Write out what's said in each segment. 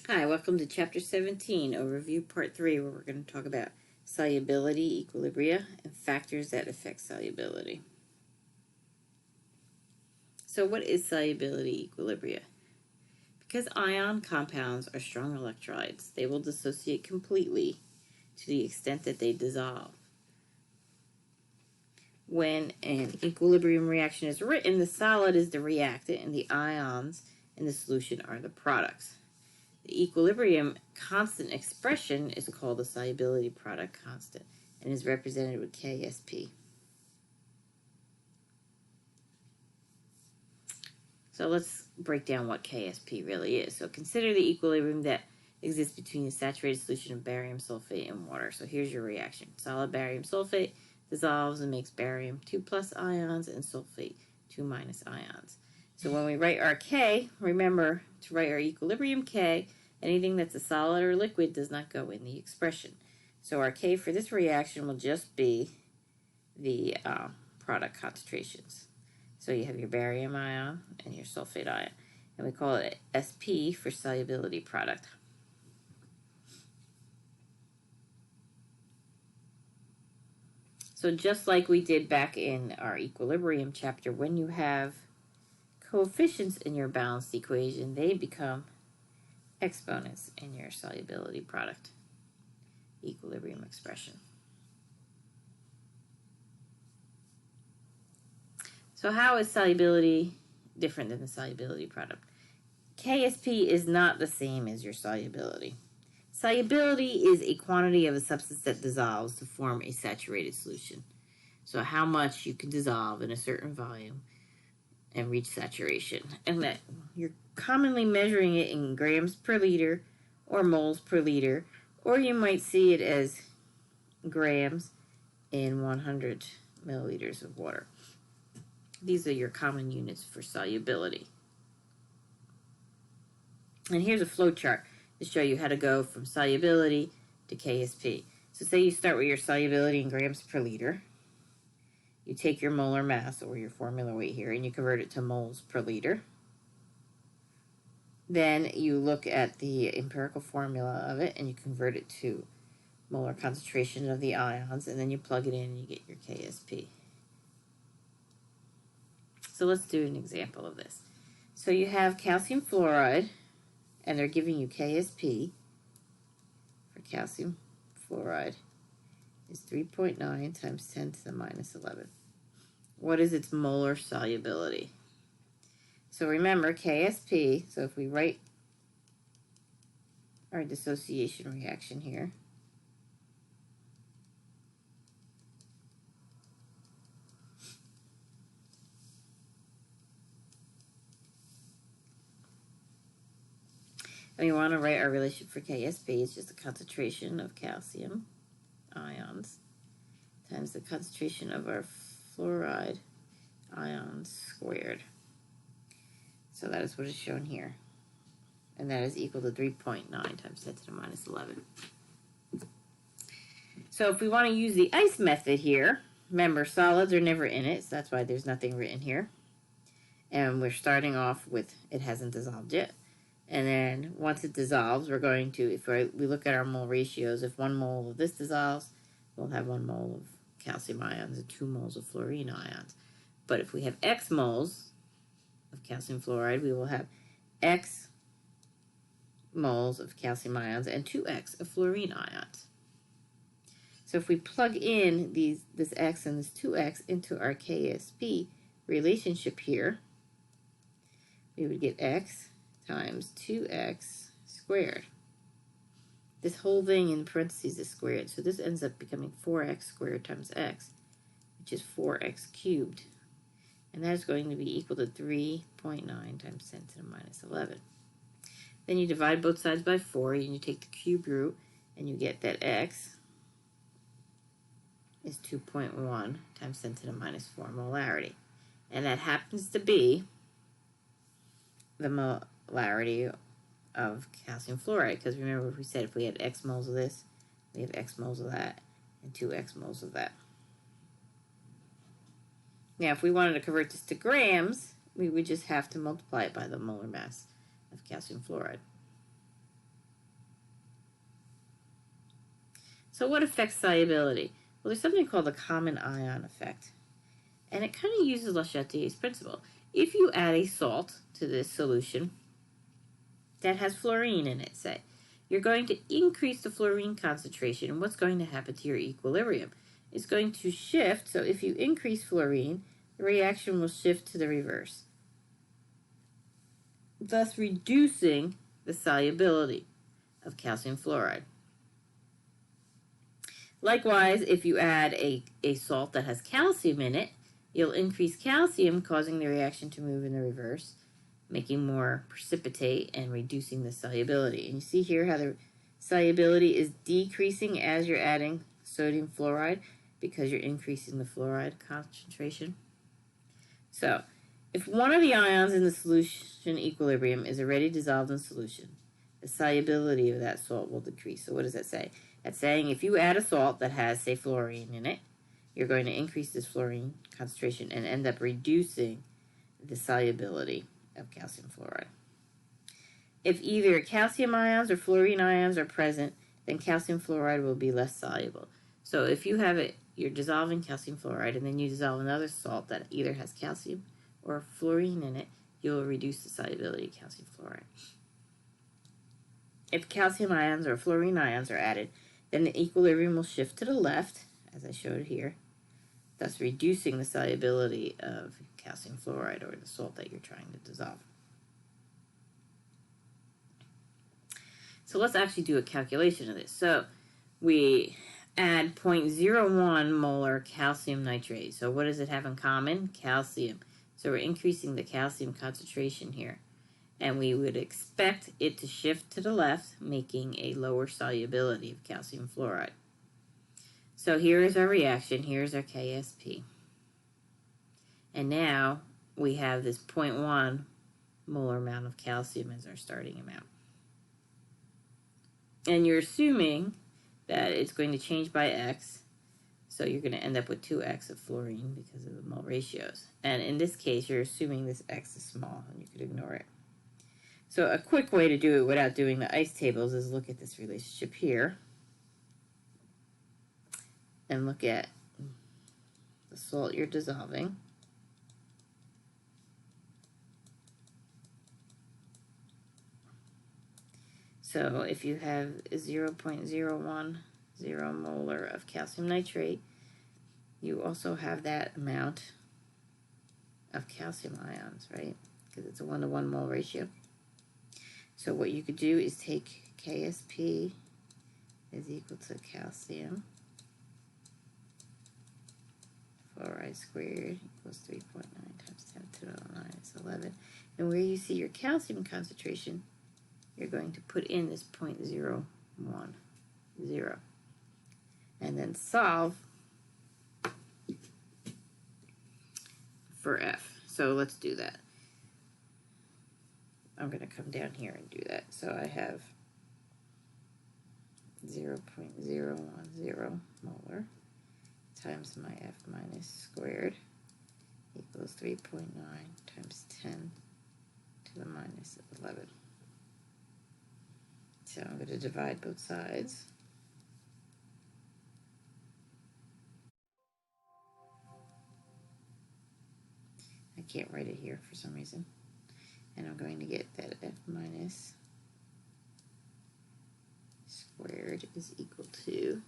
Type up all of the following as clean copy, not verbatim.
Hi, welcome to Chapter 17, Overview Part 3, where we're going to talk about solubility, equilibria, and factors that affect solubility. So what is solubility equilibria? Because ion compounds are strong electrolytes, they will dissociate completely to the extent that they dissolve. When an equilibrium reaction is written, the solid is the reactant and the ions in the solution are the products. The equilibrium constant expression is called the solubility product constant and is represented with Ksp. So let's break down what Ksp really is. So consider the equilibrium that exists between a saturated solution of barium sulfate and water. So here's your reaction. Solid barium sulfate dissolves and makes barium 2 plus ions and sulfate 2 minus ions. So when we write our K, remember to write our equilibrium K. Anything that's a solid or liquid does not go in the expression. So our K for this reaction will just be the product concentrations. So you have your barium ion and your sulfate ion. And we call it Sp for solubility product. So just like we did back in our equilibrium chapter, when you have coefficients in your balanced equation, they become exponents in your solubility product equilibrium expression. So how is solubility different than the solubility product? Ksp is not the same as your solubility. Solubility is a quantity of a substance that dissolves to form a saturated solution. So how much you can dissolve in a certain volume and reach saturation. And that you're commonly measuring it in grams per liter or moles per liter, or you might see it as grams in 100 milliliters of water. These are your common units for solubility. And here's a flow chart to show you how to go from solubility to Ksp. So say you start with your solubility in grams per liter. You take your molar mass, or your formula weight here, and you convert it to moles per liter. Then you look at the empirical formula of it, and you convert it to molar concentration of the ions, and then you plug it in and you get your Ksp. So let's do an example of this. So you have calcium fluoride, and they're giving you Ksp for calcium fluoride is 3.9 times 10 to the minus 11. What is its molar solubility? So remember, Ksp, so if we write our dissociation reaction here, and we want to write our relationship for Ksp, it's just the concentration of calcium ions times the concentration of our fluoride ions squared. So that is what is shown here. And that is equal to 3.9 times 10 to the minus 11. So if we want to use the ice method here, remember solids are never in it, so that's why there's nothing written here. And we're starting off with it hasn't dissolved yet. And then once it dissolves, we're going to, if we look at our mole ratios, if 1 mole of this dissolves, we'll have 1 mole of calcium ions and 2 moles of fluorine ions. But if we have X moles of calcium fluoride, we will have X moles of calcium ions and 2X of fluorine ions. So if we plug in this X and this 2X into our Ksp relationship here, we would get X times 2X squared. This whole thing in parentheses is squared, so this ends up becoming 4X squared times X, which is 4X cubed. And that is going to be equal to 3.9 times 10 to the minus 11. Then you divide both sides by 4, and you take the cube root, and you get that X is 2.1 times 10 to the minus 4 molarity. And that happens to be the molarity of calcium fluoride, because remember we said if we had X moles of this, we have X moles of that, and 2X moles of that. Now, if we wanted to convert this to grams, we would just have to multiply it by the molar mass of calcium fluoride. So what affects solubility? Well, there's something called the common ion effect. And it kind of uses Le Chatelier's principle. If you add a salt to this solution that has fluorine in it, say, you're going to increase the fluorine concentration, and what's going to happen to your equilibrium? It's going to shift, so if you increase fluorine, the reaction will shift to the reverse, thus reducing the solubility of calcium fluoride. Likewise, if you add a salt that has calcium in it, you'll increase calcium, causing the reaction to move in the reverse, making more precipitate and reducing the solubility. And you see here how the solubility is decreasing as you're adding sodium fluoride because you're increasing the fluoride concentration. So, if one of the ions in the solution equilibrium is already dissolved in solution, the solubility of that salt will decrease. So what does that say? That's saying if you add a salt that has, say, fluorine in it, you're going to increase this fluorine concentration and end up reducing the solubility of calcium fluoride. If either calcium ions or fluorine ions are present, then calcium fluoride will be less soluble. So if you have it, you're dissolving calcium fluoride and then you dissolve another salt that either has calcium or fluorine in it, you'll reduce the solubility of calcium fluoride. If calcium ions or fluorine ions are added, then the equilibrium will shift to the left, as I showed here, thus reducing the solubility of calcium fluoride or the salt that you're trying to dissolve. So let's actually do a calculation of this. So we add 0.01 molar calcium nitrate. So what does it have in common? Calcium. So we're increasing the calcium concentration here. And we would expect it to shift to the left, making a lower solubility of calcium fluoride. So here is our reaction. Here's our KSP. And now we have this 0.1 molar amount of calcium as our starting amount. And you're assuming that it's going to change by X. So you're going to end up with 2X of fluorine because of the mole ratios. And in this case, you're assuming this X is small, and you could ignore it. So a quick way to do it without doing the ice tables is look at this relationship here. And look at the salt you're dissolving. So if you have 0.010 molar of calcium nitrate, you also have that amount of calcium ions, right? Because it's a 1-to-1 mole ratio. So what you could do is take KSP is equal to calcium fluoride squared equals 3.9 times 10 to the minus 11. And where you see your calcium concentration, you're going to put in this 0.010 and then solve for F. So let's do that. I'm going to come down here and do that. So I have 0.010 molar times my F minus squared equals 3.9 times 10 to the minus 11. So I'm going to divide both sides. I can't write it here for some reason. And I'm going to get that F minus squared is equal to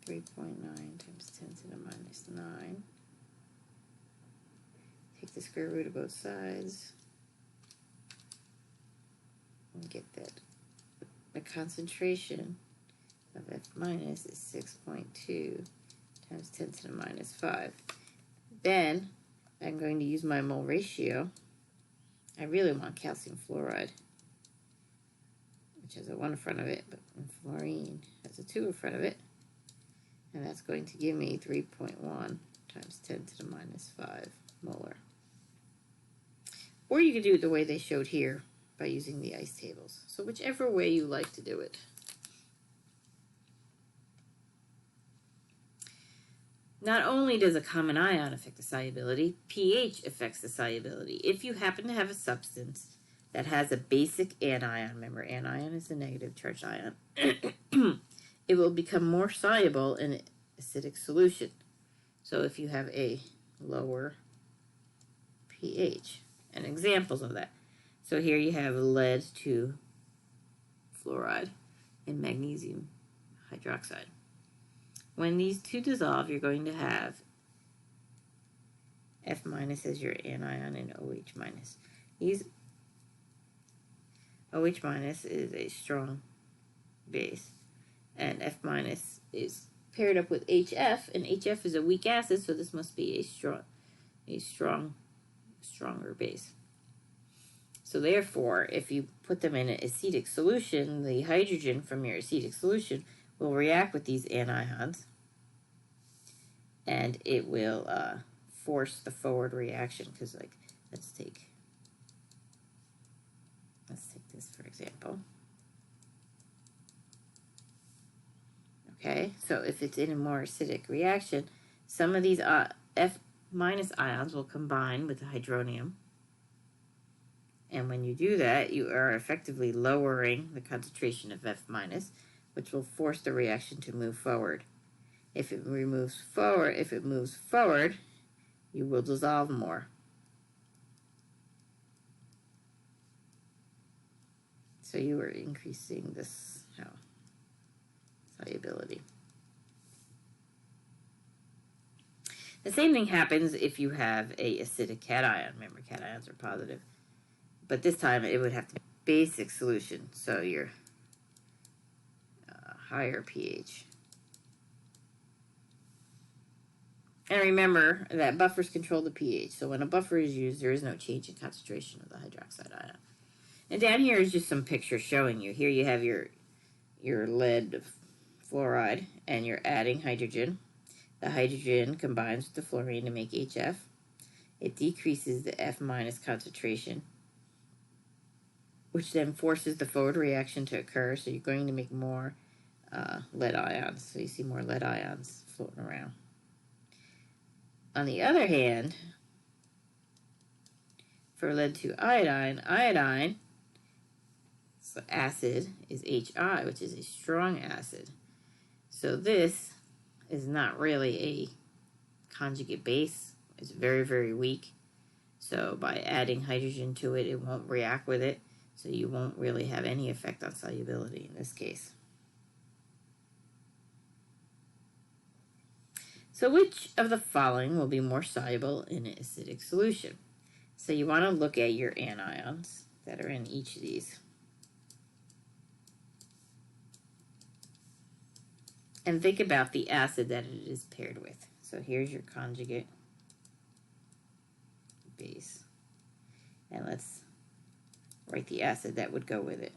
3.9 times 10 to the minus 9. Take the square root of both sides and get that the concentration of F minus is 6.2 times 10 to the minus 5. Then I'm going to use my mole ratio. I really want calcium fluoride, which has a 1 in front of it, but fluorine has a 2 in front of it. And that's going to give me 3.1 times 10 to the minus 5 molar. Or you could do it the way they showed here by using the ice tables. So whichever way you like to do it. Not only does a common ion affect the solubility, pH affects the solubility. If you happen to have a substance that has a basic anion, remember anion is a negative charged ion, it will become more soluble in acidic solution. So if you have a lower pH, and examples of that. So here you have lead 2 fluoride and magnesium hydroxide. When these two dissolve, you're going to have F minus as your anion and OH minus. These OH minus is a strong base, and F minus is paired up with HF, and HF is a weak acid, so this must be a stronger base. So therefore, if you put them in an acidic solution, the hydrogen from your acidic solution will react with these anions, and it will force the forward reaction. Because, like, let's take this for example. Okay, so if it's in a more acidic reaction, some of these F minus ions will combine with the hydronium. And when you do that, you are effectively lowering the concentration of F minus, which will force the reaction to move forward. If it moves forward, you will dissolve more. So you are increasing this solubility. The same thing happens if you have a acidic cation. Remember, cations are positive. But this time it would have to be basic solution, so your higher pH. And remember that buffers control the pH. So when a buffer is used, there is no change in concentration of the hydroxide ion. And down here is just some pictures showing you. Here you have your lead fluoride, and you're adding hydrogen. The hydrogen combines with the fluorine to make HF. It decreases the F minus concentration, which then forces the forward reaction to occur. So you're going to make more lead ions. So you see more lead ions floating around. On the other hand, for lead 2 iodine, so acid is HI, which is a strong acid. So this is not really a conjugate base. It's very, very weak. So by adding hydrogen to it, it won't react with it. So you won't really have any effect on solubility in this case. So which of the following will be more soluble in an acidic solution? So you want to look at your anions that are in each of these. And think about the acid that it is paired with. So here's your conjugate base. And let's write the acid that would go with it.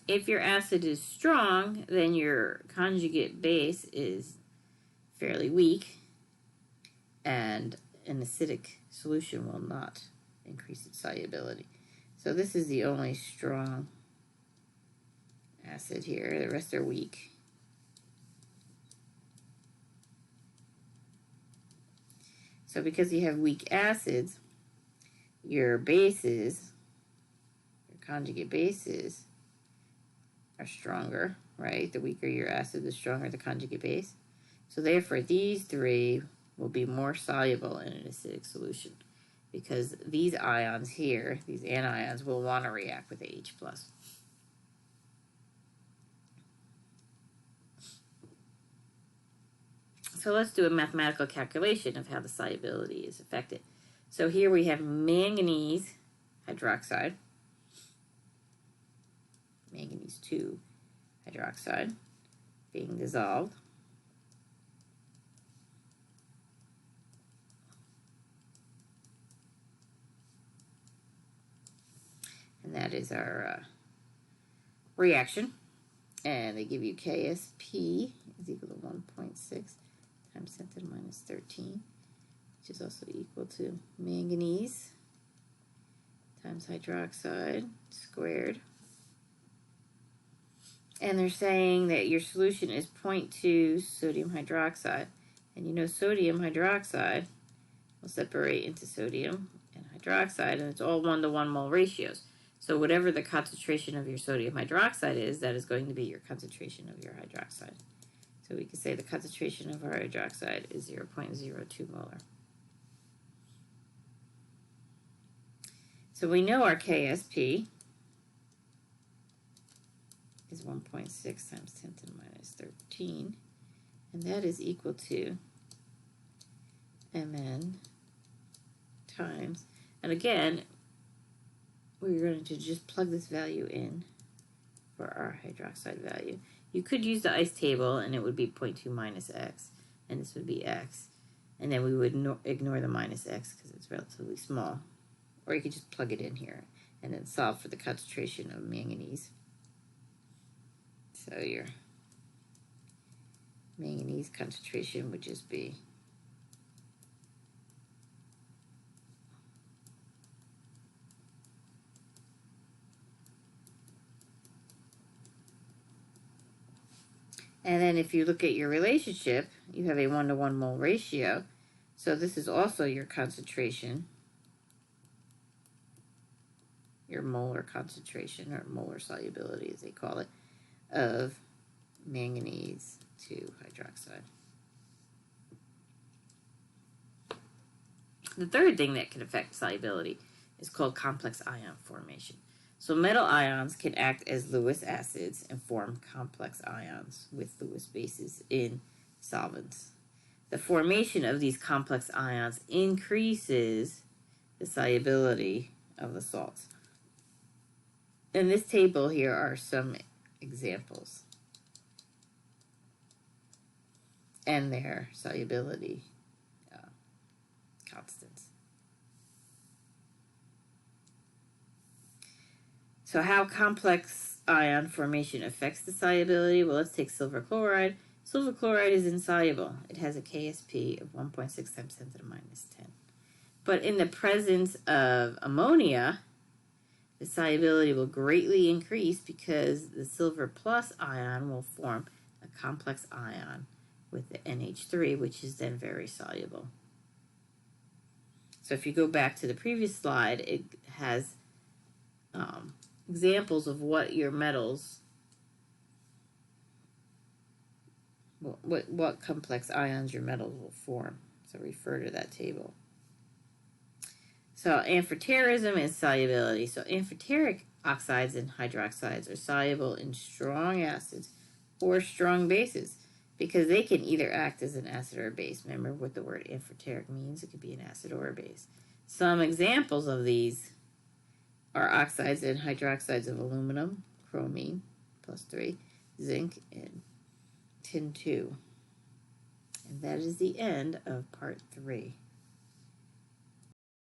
If your acid is strong, then your conjugate base is fairly weak, and an acidic solution will not increase its solubility. So this is the only strong acid here. The rest are weak. So because you have weak acids, your bases, your conjugate bases, are stronger, right? The weaker your acid, the stronger the conjugate base. So therefore, these three will be more soluble in an acidic solution, because these ions here, these anions, will want to react with H+. So let's do a mathematical calculation of how the solubility is affected. So here we have manganese hydroxide, manganese 2 hydroxide being dissolved. And that is our reaction. And they give you KSP is equal to 1.6 times 10 to the minus 13, which is also equal to manganese times hydroxide squared. And they're saying that your solution is 0.2 sodium hydroxide. And you know sodium hydroxide will separate into sodium and hydroxide, and it's all 1-to-1 mole ratios. So whatever the concentration of your sodium hydroxide is, that is going to be your concentration of your hydroxide. So we can say the concentration of our hydroxide is 0.02 molar. So we know our KSP is 1.6 times 10 to the minus 13, and that is equal to Mn times, and again, we're going to just plug this value in for our hydroxide value. You could use the ice table, and it would be 0.2 minus x, and this would be x, and then we would ignore the minus x because it's relatively small. Or you could just plug it in here and then solve for the concentration of manganese. So your manganese concentration would just be and then if you look at your relationship, you have a 1-to-1 mole ratio. So this is also your concentration, your molar concentration, or molar solubility as they call it, of manganese to hydroxide. The third thing that can affect solubility is called complex ion formation. So metal ions can act as Lewis acids and form complex ions with Lewis bases in solvents. The formation of these complex ions increases the solubility of the salts. In this table here are some examples and their solubility constants. So how complex ion formation affects the solubility? Well, let's take silver chloride. Silver chloride is insoluble. It has a KSP of 1.6 times 10 to the minus 10. But in the presence of ammonia, the solubility will greatly increase because the silver plus ion will form a complex ion with the NH3, which is then very soluble. So if you go back to the previous slide, it has examples of what your metals, what complex ions your metals will form. So refer to that table. So amphoterism is solubility. So amphoteric oxides and hydroxides are soluble in strong acids or strong bases because they can either act as an acid or a base. Remember what the word amphoteric means. It could be an acid or a base. Some examples of these are oxides and hydroxides of aluminum, chromine, +3, zinc, and tin 2. And that is the end of part 3.